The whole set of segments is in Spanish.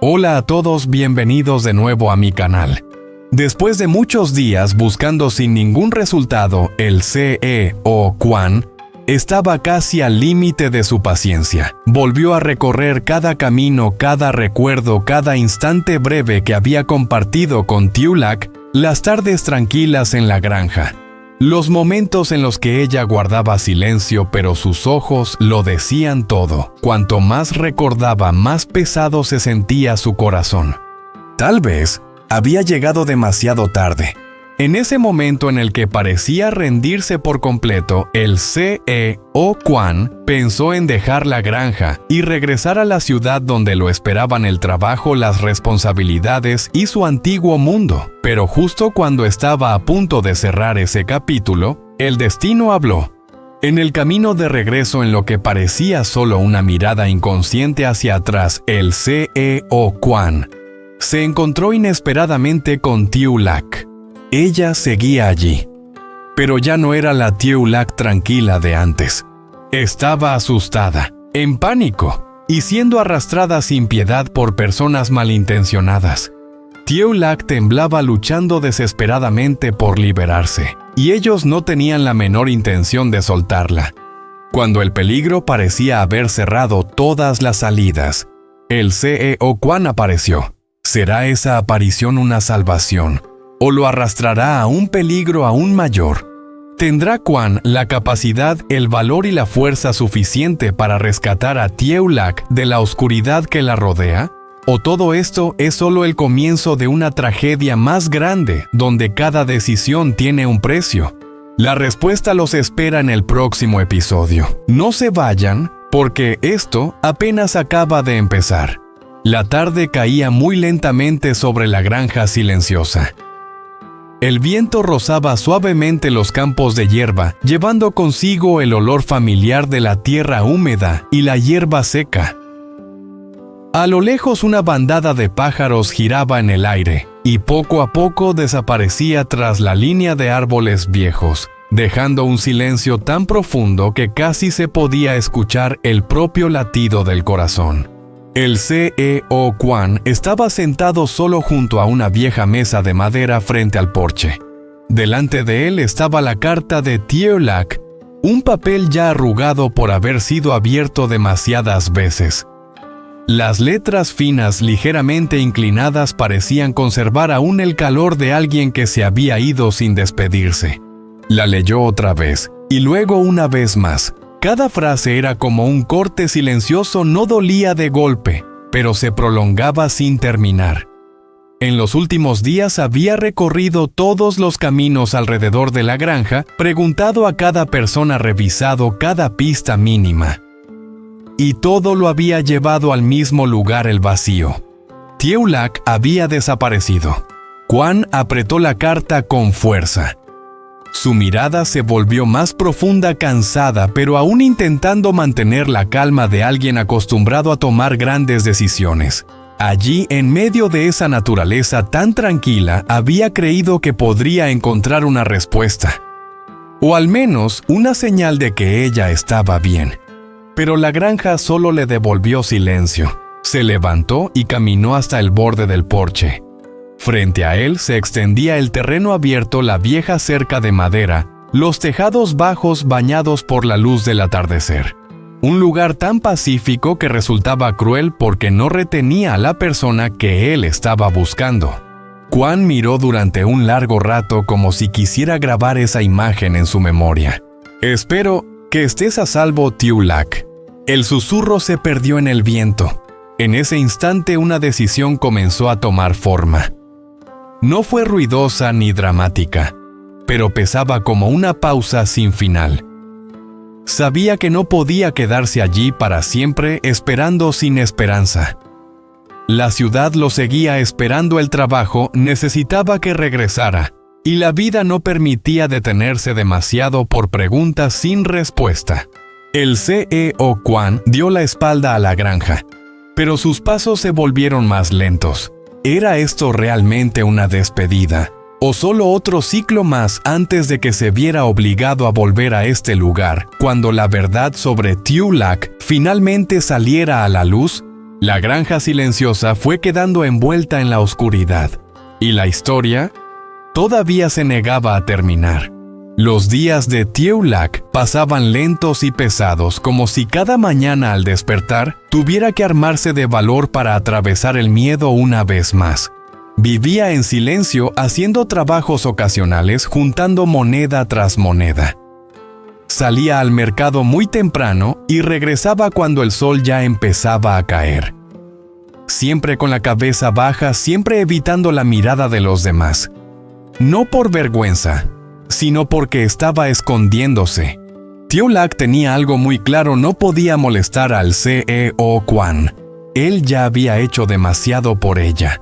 Hola a todos, bienvenidos de nuevo a mi canal. Después de muchos días buscando sin ningún resultado, el CEO Quan estaba casi al límite de su paciencia. Volvió a recorrer cada camino, cada recuerdo, cada instante breve que había compartido con Tiulak, las tardes tranquilas en la granja. Los momentos en los que ella guardaba silencio, pero sus ojos lo decían todo. Cuanto más recordaba, más pesado se sentía su corazón. Tal vez había llegado demasiado tarde. En ese momento en el que parecía rendirse por completo, el CEO Quan pensó en dejar la granja y regresar a la ciudad donde lo esperaban el trabajo, las responsabilidades y su antiguo mundo. Pero justo cuando estaba a punto de cerrar ese capítulo, el destino habló. En el camino de regreso, en lo que parecía solo una mirada inconsciente hacia atrás, el CEO Quan se encontró inesperadamente con Tiulak. Ella seguía allí, pero ya no era la Tiulak tranquila de antes. Estaba asustada, en pánico, y siendo arrastrada sin piedad por personas malintencionadas. Tiulak temblaba luchando desesperadamente por liberarse, y ellos no tenían la menor intención de soltarla. Cuando el peligro parecía haber cerrado todas las salidas, el CEO Quan apareció. ¿Será esa aparición una salvación? ¿O lo arrastrará a un peligro aún mayor? ¿Tendrá Quan la capacidad, el valor y la fuerza suficiente para rescatar a Tiulak de la oscuridad que la rodea? ¿O todo esto es solo el comienzo de una tragedia más grande, donde cada decisión tiene un precio? La respuesta los espera en el próximo episodio. No se vayan, porque esto apenas acaba de empezar. La tarde caía muy lentamente sobre la granja silenciosa. El viento rozaba suavemente los campos de hierba, llevando consigo el olor familiar de la tierra húmeda y la hierba seca. A lo lejos una bandada de pájaros giraba en el aire, y poco a poco desaparecía tras la línea de árboles viejos, dejando un silencio tan profundo que casi se podía escuchar el propio latido del corazón. El CEO Quan estaba sentado solo junto a una vieja mesa de madera frente al porche. Delante de él estaba la carta de Tiulak, un papel ya arrugado por haber sido abierto demasiadas veces. Las letras finas, ligeramente inclinadas, parecían conservar aún el calor de alguien que se había ido sin despedirse. La leyó otra vez, y luego una vez más. Cada frase era como un corte silencioso, no dolía de golpe, pero se prolongaba sin terminar. En los últimos días había recorrido todos los caminos alrededor de la granja, preguntado a cada persona, revisado cada pista mínima. Y todo lo había llevado al mismo lugar, el vacío. Tiulak había desaparecido. Quan apretó la carta con fuerza. Su mirada se volvió más profunda, cansada, pero aún intentando mantener la calma de alguien acostumbrado a tomar grandes decisiones. Allí, en medio de esa naturaleza tan tranquila, había creído que podría encontrar una respuesta. O al menos una señal de que ella estaba bien. Pero la granja solo le devolvió silencio. Se levantó y caminó hasta el borde del porche. Frente a él se extendía el terreno abierto, la vieja cerca de madera, los tejados bajos bañados por la luz del atardecer. Un lugar tan pacífico que resultaba cruel porque no retenía a la persona que él estaba buscando. Quan miró durante un largo rato como si quisiera grabar esa imagen en su memoria. «Espero que estés a salvo, Tiulak». El susurro se perdió en el viento. En ese instante una decisión comenzó a tomar forma. No fue ruidosa ni dramática, pero pesaba como una pausa sin final. Sabía que no podía quedarse allí para siempre esperando sin esperanza. La ciudad lo seguía esperando, el trabajo necesitaba que regresara, y la vida no permitía detenerse demasiado por preguntas sin respuesta. El CEO Quan dio la espalda a la granja, pero sus pasos se volvieron más lentos. ¿Era esto realmente una despedida? ¿O solo otro ciclo más antes de que se viera obligado a volver a este lugar, cuando la verdad sobre Tiulak finalmente saliera a la luz? La granja silenciosa fue quedando envuelta en la oscuridad, y la historia todavía se negaba a terminar. Los días de Tiaulak pasaban lentos y pesados, como si cada mañana al despertar tuviera que armarse de valor para atravesar el miedo una vez más. Vivía en silencio haciendo trabajos ocasionales, juntando moneda tras moneda. Salía al mercado muy temprano y regresaba cuando el sol ya empezaba a caer. Siempre con la cabeza baja, siempre evitando la mirada de los demás. No por vergüenza, sino porque estaba escondiéndose. Tiaulak tenía algo muy claro: no podía molestar al CEO Kwan. Él ya había hecho demasiado por ella.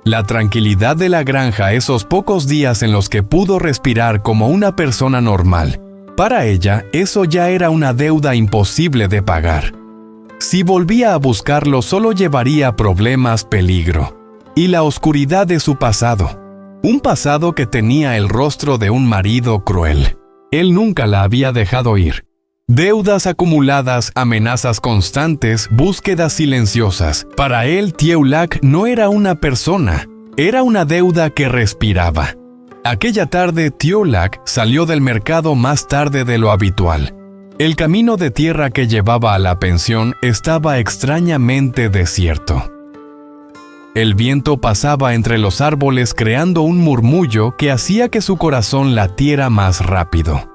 La tranquilidad de la granja, esos pocos días en los que pudo respirar como una persona normal, para ella eso ya era una deuda imposible de pagar. Si volvía a buscarlo, solo llevaría problemas, peligro y la oscuridad de su pasado. Un pasado que tenía el rostro de un marido cruel. Él nunca la había dejado ir. Deudas acumuladas, amenazas constantes, búsquedas silenciosas. Para él, Tiaulak no era una persona, era una deuda que respiraba. Aquella tarde, Tiaulak salió del mercado más tarde de lo habitual. El camino de tierra que llevaba a la pensión estaba extrañamente desierto. El viento pasaba entre los árboles creando un murmullo que hacía que su corazón latiera más rápido.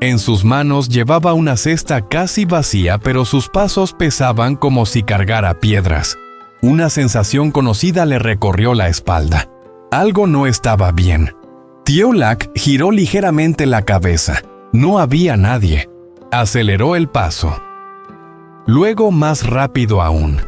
En sus manos llevaba una cesta casi vacía, pero sus pasos pesaban como si cargara piedras. Una sensación conocida le recorrió la espalda. Algo no estaba bien. Tiaulak giró ligeramente la cabeza. No había nadie. Aceleró el paso. Luego más rápido aún.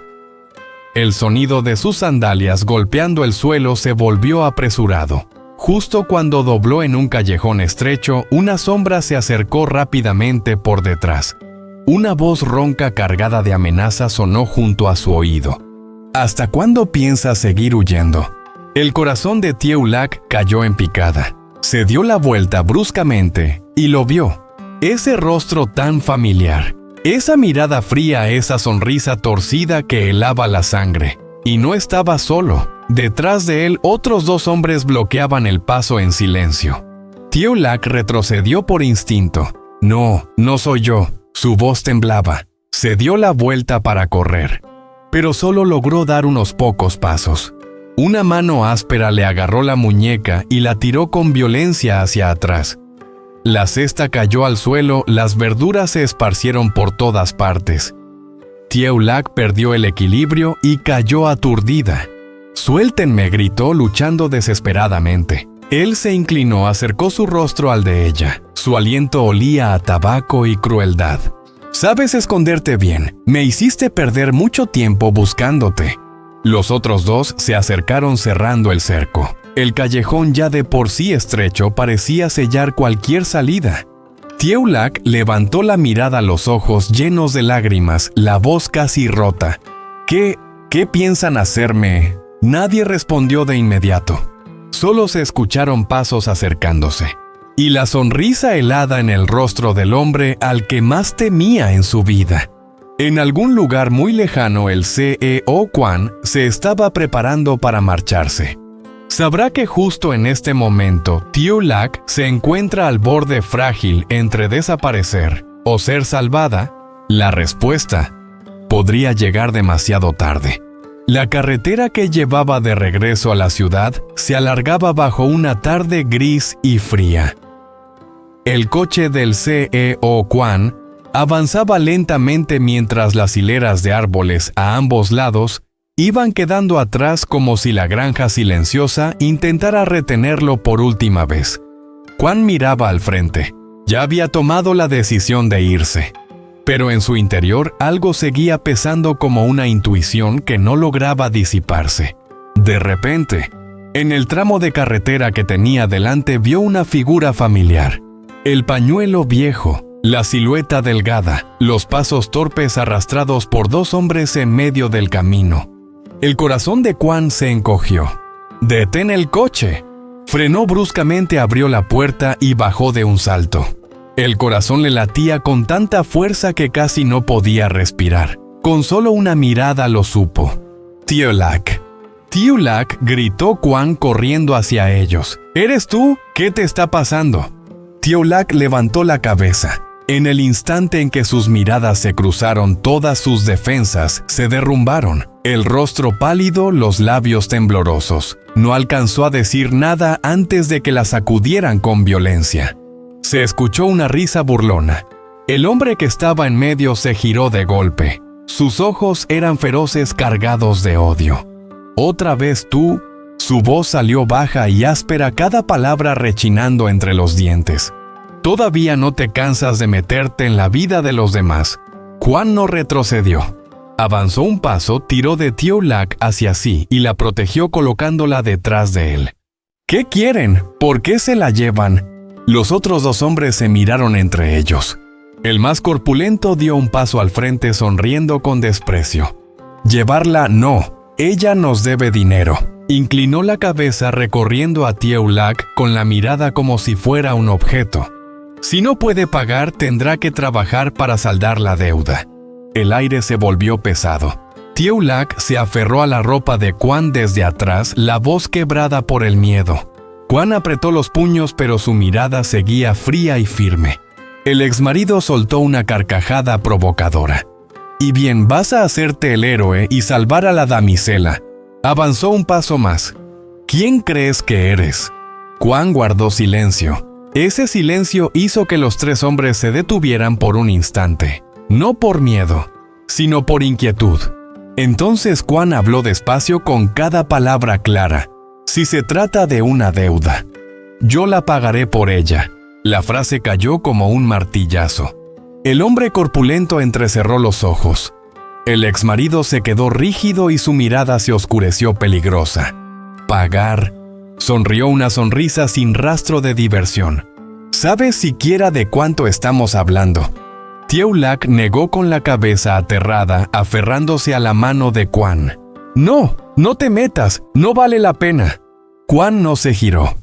El sonido de sus sandalias golpeando el suelo se volvió apresurado. Justo cuando dobló en un callejón estrecho, una sombra se acercó rápidamente por detrás. Una voz ronca cargada de amenaza sonó junto a su oído. ¿Hasta cuándo piensas seguir huyendo? El corazón de Tiaulak cayó en picada. Se dio la vuelta bruscamente y lo vio. Ese rostro tan familiar. Esa mirada fría, esa sonrisa torcida que helaba la sangre. Y no estaba solo. Detrás de él, otros dos hombres bloqueaban el paso en silencio. Tiaulak retrocedió por instinto. No, no soy yo. Su voz temblaba. Se dio la vuelta para correr. Pero solo logró dar unos pocos pasos. Una mano áspera le agarró la muñeca y la tiró con violencia hacia atrás. La cesta cayó al suelo, las verduras se esparcieron por todas partes. Tiaulak perdió el equilibrio y cayó aturdida. «Suéltenme», gritó luchando desesperadamente. Él se inclinó, acercó su rostro al de ella. Su aliento olía a tabaco y crueldad. «Sabes esconderte bien. Me hiciste perder mucho tiempo buscándote». Los otros dos se acercaron cerrando el cerco. El callejón, ya de por sí estrecho, parecía sellar cualquier salida. Tiaulak levantó la mirada a los ojos llenos de lágrimas, la voz casi rota. ¿Qué piensan hacerme? Nadie respondió de inmediato. Solo se escucharon pasos acercándose. Y la sonrisa helada en el rostro del hombre al que más temía en su vida. En algún lugar muy lejano, el CEO Kwan se estaba preparando para marcharse. Sabrá que justo en este momento, Tiaulak se encuentra al borde frágil entre desaparecer o ser salvada. La respuesta podría llegar demasiado tarde. La carretera que llevaba de regreso a la ciudad se alargaba bajo una tarde gris y fría. El coche del CEO Kwan avanzaba lentamente mientras las hileras de árboles a ambos lados iban quedando atrás, como si la granja silenciosa intentara retenerlo por última vez. Kwan miraba al frente. Ya había tomado la decisión de irse. Pero en su interior algo seguía pesando como una intuición que no lograba disiparse. De repente, en el tramo de carretera que tenía delante vio una figura familiar. El pañuelo viejo, la silueta delgada, los pasos torpes arrastrados por dos hombres en medio del camino. El corazón de Kwan se encogió. «¡Detén el coche!». Frenó bruscamente, abrió la puerta y bajó de un salto. El corazón le latía con tanta fuerza que casi no podía respirar. Con solo una mirada lo supo. Tiolac. Tiolac, gritó Quan corriendo hacia ellos. ¿Eres tú? ¿Qué te está pasando? Tiolac levantó la cabeza. En el instante en que sus miradas se cruzaron, todas sus defensas se derrumbaron. El rostro pálido, los labios temblorosos. No alcanzó a decir nada antes de que la sacudieran con violencia. Se escuchó una risa burlona. El hombre que estaba en medio se giró de golpe. Sus ojos eran feroces, cargados de odio. «¿Otra vez tú?» Su voz salió baja y áspera, cada palabra rechinando entre los dientes. «¿Todavía no te cansas de meterte en la vida de los demás?» Quan no retrocedió. Avanzó un paso, tiró de Tiolac hacia sí y la protegió colocándola detrás de él. «¿Qué quieren? ¿Por qué se la llevan?» Los otros dos hombres se miraron entre ellos. El más corpulento dio un paso al frente sonriendo con desprecio. «Llevarla no, ella nos debe dinero». Inclinó la cabeza recorriendo a Tiolac con la mirada como si fuera un objeto. «Si no puede pagar, tendrá que trabajar para saldar la deuda». El aire se volvió pesado. Tiolac se aferró a la ropa de Quan desde atrás, la voz quebrada por el miedo. Quan apretó los puños, pero su mirada seguía fría y firme. El exmarido soltó una carcajada provocadora. «Y bien, vas a hacerte el héroe y salvar a la damisela». Avanzó un paso más. «¿Quién crees que eres?» Quan guardó silencio. Ese silencio hizo que los tres hombres se detuvieran por un instante. No por miedo, sino por inquietud. Entonces Quan habló despacio con cada palabra clara. «Si se trata de una deuda, yo la pagaré por ella». La frase cayó como un martillazo. El hombre corpulento entrecerró los ojos. El exmarido se quedó rígido y su mirada se oscureció peligrosa. «Pagar». Sonrió una sonrisa sin rastro de diversión. «¿Sabes siquiera de cuánto estamos hablando?» Tiolac negó con la cabeza aterrada, aferrándose a la mano de Quan. «No, no te metas, no vale la pena». Quan no se giró.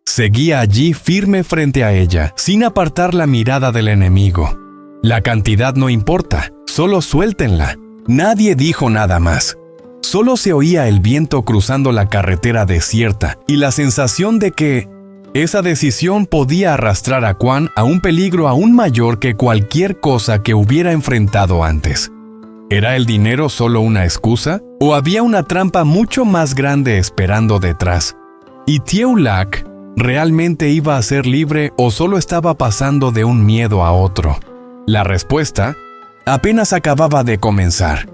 Seguía allí firme frente a ella, sin apartar la mirada del enemigo. «La cantidad no importa, solo suéltenla». Nadie dijo nada más. Solo se oía el viento cruzando la carretera desierta y la sensación de que esa decisión podía arrastrar a Quan a un peligro aún mayor que cualquier cosa que hubiera enfrentado antes. ¿Era el dinero solo una excusa? ¿O había una trampa mucho más grande esperando detrás? ¿Y Tiolac realmente iba a ser libre o solo estaba pasando de un miedo a otro? La respuesta apenas acababa de comenzar.